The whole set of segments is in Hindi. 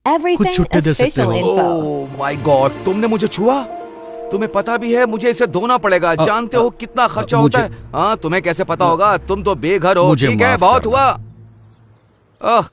Everything छुट्टे दे सकते official हो। info. ओह माय गॉड, तुमने मुझे छुआ? तुम्हें पता भी है मुझे इसे धोना पड़ेगा। जानते हो कितना खर्चा होता है? हाँ, तुम्हें कैसे पता होगा? तुम तो बेघर हो। मुझे ठीक है, माफ बहुत करना। हुआ।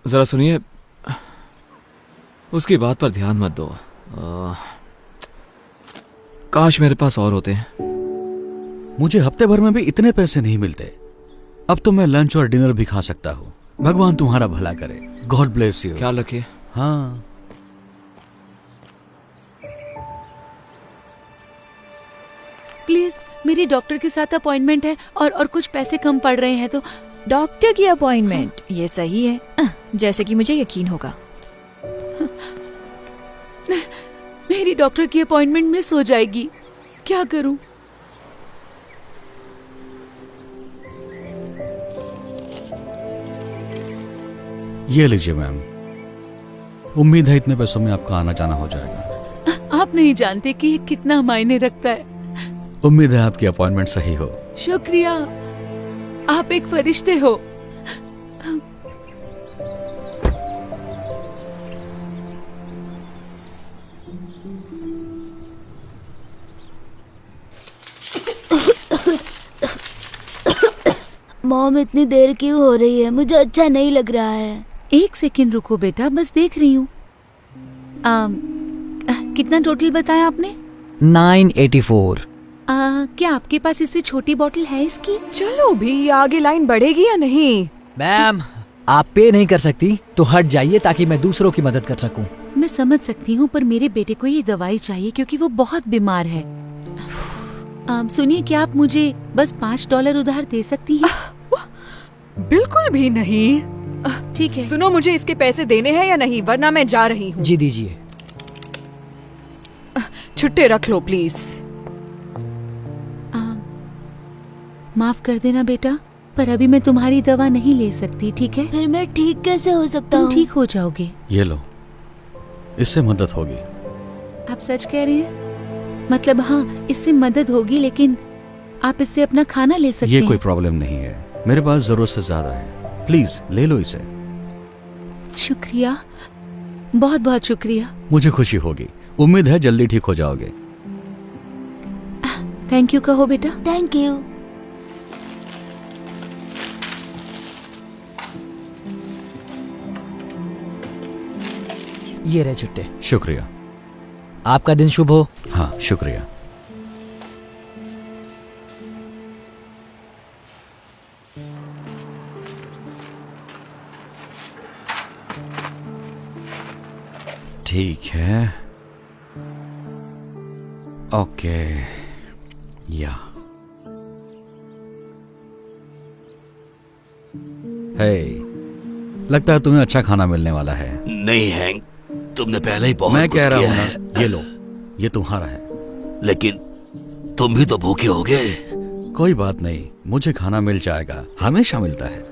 जरा सुनिए, उसकी बात पर ध्यान मत दो। काश मेरे पास और होते हैं। मुझे हफ्ते भर में भी इतने पैसे नहीं मिलते। अब तो मैं लंच और डिनर भी खा सकता हूँ। भगवान तुम्हारा भला करे। God bless you. ख्याल रखिए। हाँ, प्लीज, मेरी डॉक्टर के साथ अपॉइंटमेंट है और कुछ पैसे कम पड़ रहे हैं तो। डॉक्टर की अपॉइंटमेंट, ये सही है, जैसे कि मुझे यकीन होगा। मेरी डॉक्टर की अपॉइंटमेंट मिस हो जाएगी, क्या करूं? ये लीजिए मैम। उम्मीद है इतने पैसों में आपका आना जाना हो जाएगा। आप नहीं जानते कि ये कितना मायने रखता है। उम्मीद है आपकी अपॉइंटमेंट सही हो। शुक्रिया, आप एक फरिश्ते हो। मॉम, इतनी देर क्यों हो रही है? मुझे अच्छा नहीं लग रहा है। एक सेकंड रुको बेटा, बस देख रही हूँ। कितना टोटल बताया आपने? 984। क्या आपके पास इससे छोटी बोतल है इसकी? चलो भी, आगे लाइन बढ़ेगी या नहीं? मैम, आप पे नहीं कर सकती तो हट जाइए ताकि मैं दूसरों की मदद कर सकूं। मैं समझ सकती हूँ, पर मेरे बेटे को ये दवाई चाहिए क्योंकि वो बहुत बीमार है। सुनिए, क्या आप मुझे बस $5 उधार दे सकती हैं? बिल्कुल भी नहीं। ठीक है। सुनो, मुझे इसके पैसे देने हैं या नहीं, वरना मैं जा रही हूँ। जी दीजिए। छुट्टे रख लो प्लीज। माफ कर देना बेटा, पर अभी मैं तुम्हारी दवा नहीं ले सकती, ठीक है? फिर मैं ठीक कैसे हो सकता तुम हूँ? ठीक हो जाओगे। ये लो, इससे मदद होगी। आप सच कह रहे हैं? मतलब हाँ, इससे मदद होगी, लेकिन आप इससे अपना खाना ले सकते ये हैं। कोई प्रॉब्लम नहीं है, मेरे पास जरूरत से ज्यादा है। प्लीज ले लो इसे। शुक्रिया, बहुत बहुत शुक्रिया। मुझे खुशी होगी। उम्मीद है जल्दी ठीक हो जाओगे। थैंक यू कहो बेटा। Thank you. ये रहे छुट्टे। शुक्रिया। आपका दिन शुभ हो। हाँ, शुक्रिया। ठीक है, ओके। या हे, लगता है तुम्हें अच्छा खाना मिलने वाला है। नहीं हैंक, तुमने पहले ही बहुत मैं कुछ कह रहा किया हूं है। ना, ये लो, ये तुम्हारा है। लेकिन तुम भी तो भूखे होगे। कोई बात नहीं, मुझे खाना मिल जाएगा, हमेशा मिलता है।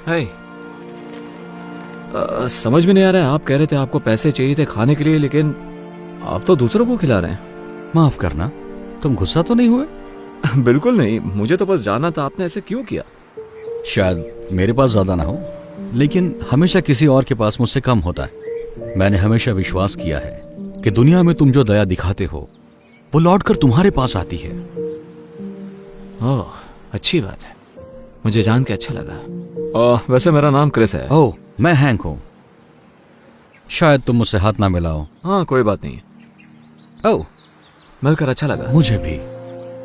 हाय, समझ में नहीं आ रहा है, आप कह रहे थे आपको पैसे चाहिए थे खाने के लिए, लेकिन आप तो दूसरों को खिला रहे हैं। माफ करना, तुम गुस्सा तो नहीं हुए? बिल्कुल नहीं, मुझे तो बस जानना था आपने ऐसे क्यों किया। शायद मेरे पास ज्यादा ना हो, लेकिन हमेशा किसी और के पास मुझसे कम होता है। मैंने हमेशा विश्वास किया है कि दुनिया में तुम जो दया दिखाते हो वो लौटकर तुम्हारे पास आती है। ओह, अच्छी बात है, मुझे जान के अच्छा लगा। वैसे मेरा नाम क्रिस है। ओह, मैं हैंक हूं। शायद तुम मुझसे हाथ ना मिलाओ। हाँ, कोई बात नहीं। ओह, मिलकर अच्छा लगा। मुझे भी।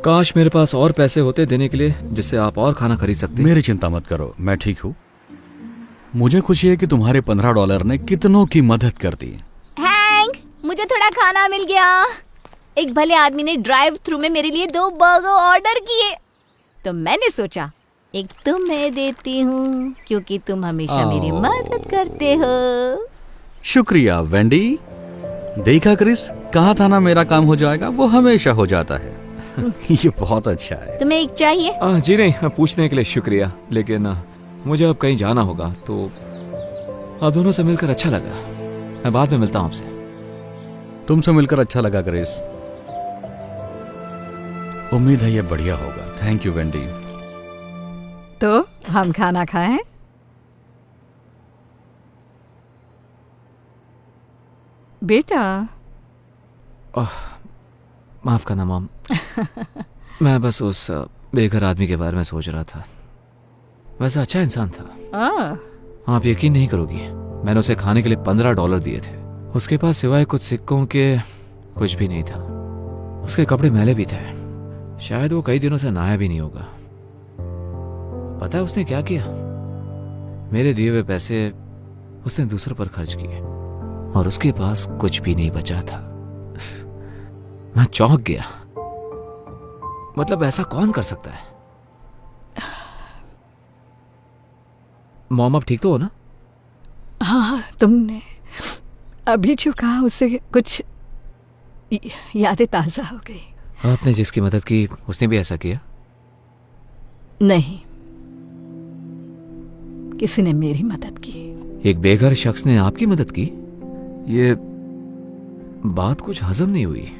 काश मेरे पास और पैसे होते देने के लिए, जिससे आप और खाना खरीद सकते। मेरी चिंता मत करो, मैं ठीक हूँ। मुझे खुशी है कि तुम्हारे $15 ने कितनों की मदद कर दी। हैंक, मुझे थोड़ा खाना मिल गया। एक भले आदमी ने ड्राइव थ्रू में मेरे लिए 2 बर्गर ऑर्डर किए, तो मैंने सोचा एक तुम्हें देती हूँ क्योंकि तुम हमेशा मेरी मदद करते हो। शुक्रिया वेंडी। देखा क्रिस, कहा था ना मेरा काम हो जाएगा, वो हमेशा हो जाता है। ये बहुत अच्छा है। तुम्हें एक चाहिए? जी नहीं, पूछने के लिए शुक्रिया, लेकिन मुझे अब कहीं जाना होगा, तो आप दोनों से मिलकर अच्छा लगा। मैं बाद में मिलता हूँ आपसे। तुमसे मिलकर अच्छा लगा क्रिस। उम्मीद है ये बढ़िया होगा। Thank you Wendy. तो हम खाना खाएं? बेटा। माफ करना मॉम। मैं बस उस बेघर आदमी के बारे में सोच रहा था। वैसा अच्छा इंसान था। आप यकीन नहीं करोगी, मैंने उसे खाने के लिए $15 दिए थे। उसके पास सिवाय कुछ सिक्कों के कुछ भी नहीं था। उसके कपड़े मैले भी थे। शायद वो कई दिनों से नहाया भी नहीं होगा। पता है उसने क्या किया? मेरे दिए हुए पैसे उसने दूसरों पर खर्च किए और उसके पास कुछ भी नहीं बचा था। मैं चौंक गया। मतलब ऐसा कौन कर सकता है? मॉम आप ठीक तो हो ना? हाँ, तुमने अभी जो कहा उससे कुछ यादें ताजा हो गई। आपने जिसकी मदद की उसने भी ऐसा किया? नहीं, किसी ने मेरी मदद की। एक बेघर शख्स ने आपकी मदद की? ये बात कुछ हजम नहीं हुई।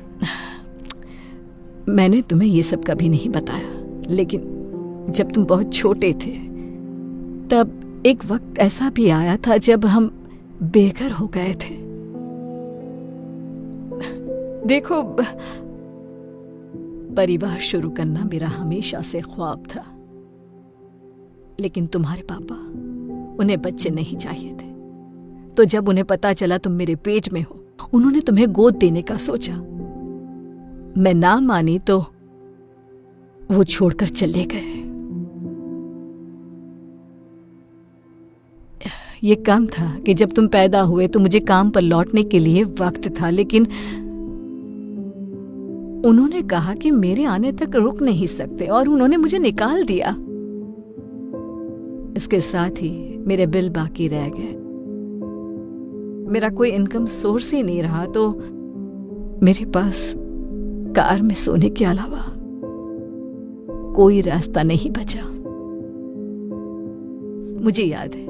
मैंने तुम्हें ये सब कभी नहीं बताया, लेकिन जब तुम बहुत छोटे थे तब एक वक्त ऐसा भी आया था जब हम बेघर हो गए थे। देखो, परिवार शुरू करना मेरा हमेशा से ख्वाब था, लेकिन तुम्हारे पापा, उन्हें बच्चे नहीं चाहिए थे। तो जब उन्हें पता चला तुम मेरे पेट में हो, उन्होंने तुम्हें गोद देने का सोचा। मैं ना मानी तो वो छोड़कर चले गए। ये कम था कि जब तुम पैदा हुए तो मुझे काम पर लौटने के लिए वक्त था, लेकिन उन्होंने कहा कि मेरे आने तक रुक नहीं सकते और उन्होंने मुझे निकाल दिया। इसके साथ ही मेरे बिल बाकी रह गए। मेरा कोई इनकम सोर्स ही नहीं रहा, तो मेरे पास कार में सोने के अलावा कोई रास्ता नहीं बचा। मुझे याद है,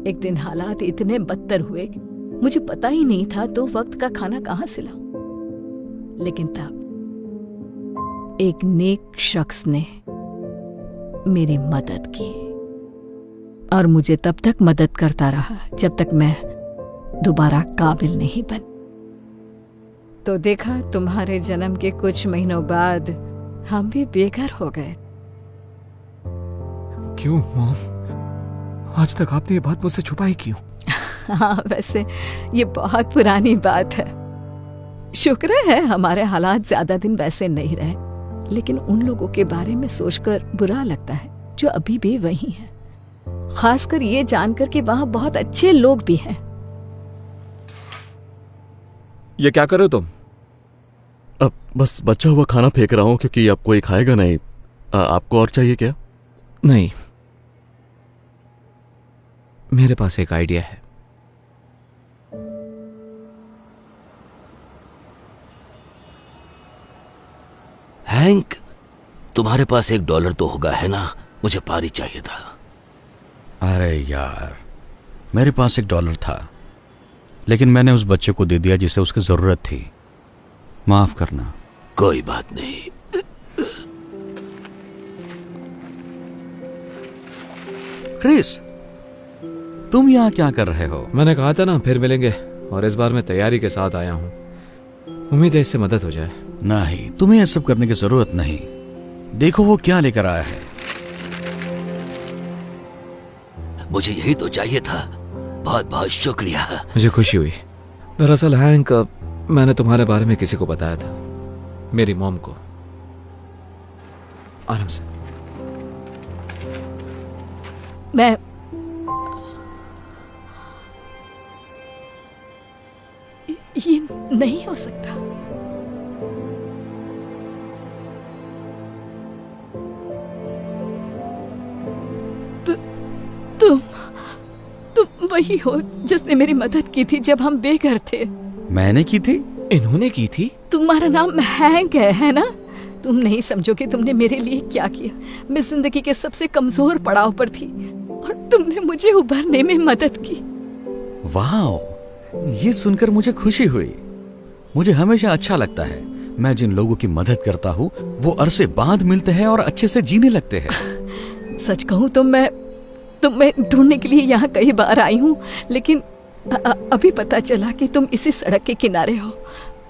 एक दिन हालात इतने बदतर हुए कि मुझे पता ही नहीं था तो वक्त का खाना कहां से लाऊं। लेकिन तब एक नेक शख्स ने मेरी मदद की और मुझे तब तक मदद करता रहा जब तक मैं दोबारा काबिल नहीं बन। तो देखा, तुम्हारे जन्म के कुछ महीनों बाद हम भी बेघर हो गए। क्यों मॉम? आज तक आपने ये बात मुझसे छुपाई क्यों? हाँ, वैसे ये बहुत पुरानी बात है। शुक्र है हमारे हालात ज्यादा दिन वैसे नहीं रहे, लेकिन उन लोगों के बारे में सोचकर बुरा लगता है जो अभी भी वही हैं। खासकर ये जानकर कि वहां बहुत अच्छे लोग भी हैं। ये क्या कर रहे हो तुम? अब बस बचा हुआ खाना फेंक रहा हूं क्योंकि अब कोई खाएगा नहीं। आपको और चाहिए क्या? नहीं, मेरे पास एक आइडिया है। हैंक, तुम्हारे पास $1 तो होगा, है ना? मुझे पारी चाहिए था। अरे यार, मेरे पास $1 था, लेकिन मैंने उस बच्चे को दे दिया जिसे उसकी जरूरत थी। माफ करना। कोई बात नहीं। क्रिस, तुम यहाँ क्या कर रहे हो? मैंने कहा था ना फिर मिलेंगे, और इस बार मैं तैयारी के साथ आया हूं। उम्मीद है इससे मदद हो जाए। नहीं, तुम्हें यह सब करने की जरूरत नहीं। देखो वो क्या लेकर आया है। मुझे यही तो चाहिए था। बहुत बहुत शुक्रिया। मुझे खुशी हुई। दरअसल हैंक, मैंने तुम्हारे बारे में किसी को बताया था, मेरी मॉम को। आराम से। मैं ये नहीं हो सकता। तुम वही हो जिसने मेरी मदद की थी जब हम बेघर थे। मैंने की थी? इन्होंने की थी? तुम्हारा नाम हैंक है ना? तुम नहीं समझोगे तुमने मेरे लिए क्या किया। मैं जिंदगी के सबसे कमजोर पड़ाव पर थी और तुमने मुझे उभरने में मदद की। वाह, ये सुनकर मुझे खुशी हुई। मुझे हमेशा अच्छा लगता है मैं जिन लोगों की मदद करता हूँ वो अरसे बाद मिलते हैं और अच्छे से जीने लगते हैं। सच कहूँ तो मैं ढूंढने के लिए यहाँ कई बार आई हूँ, लेकिन अभी पता चला कि तुम इसी सड़क के किनारे हो।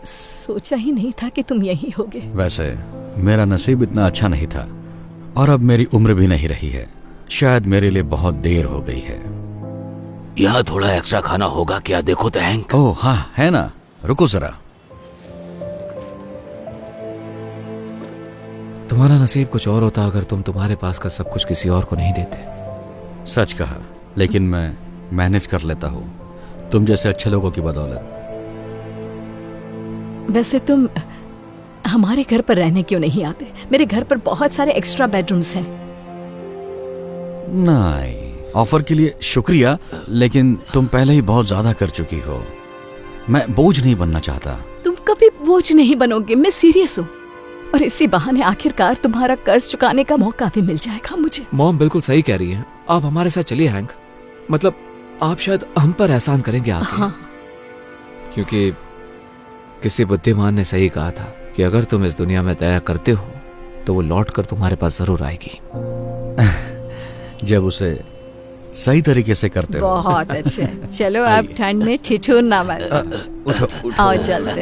सोचा ही नहीं था कि तुम यहीं होगे। वैसे मेरा नसीब इतना अच्छा नहीं था और अब मेरी उम्र भी नहीं रही है। शायद मेरे लिए बहुत देर हो गई है। यहाँ थोड़ा एक्स्ट्रा खाना होगा क्या? देखो तो हैंक। ओह हाँ, है ना, रुको जरा। तुम्हारा नसीब कुछ और होता अगर तुम तुम्हारे पास का सब कुछ किसी और को नहीं देते। सच कहा, लेकिन मैं मैनेज कर लेता हूँ तुम जैसे अच्छे लोगों की बदौलत। वैसे तुम हमारे घर पर रहने क्यों नहीं आते? मेरे घर पर बहुत सारे एक्स्ट्रा बेडरूम्स हैं। नहीं, ऑफर के लिए शुक्रिया, लेकिन तुम पहले ही बहुत ज्यादा कर चुकी हो। मैं बोझ नहीं बनना चाहता। तुम कभी बोझ नहीं बनोगे, मैं सीरियस हूँ। और इसी बहाने आखिरकार तुम्हारा कर्ज चुकाने का मौका भी मिल जाएगा मुझे। मॉम बिल्कुल सही कह रही है। आप हमारे साथ चलिए हैंक। मतलब आप शायद हम पर एहसान करेंगे आके। हाँ। क्योंकि किसी बुद्धिमान ने सही कहा था कि अगर तुम इस दुनिया में दया करते हो तो वो लौट कर तुम्हारे पास जरूर आएगी। जब उसे सही तरीके से करते हो। बहुत अच्छे। चलो अब ठंड में ठिठुरना मत। उठो, आओ चलते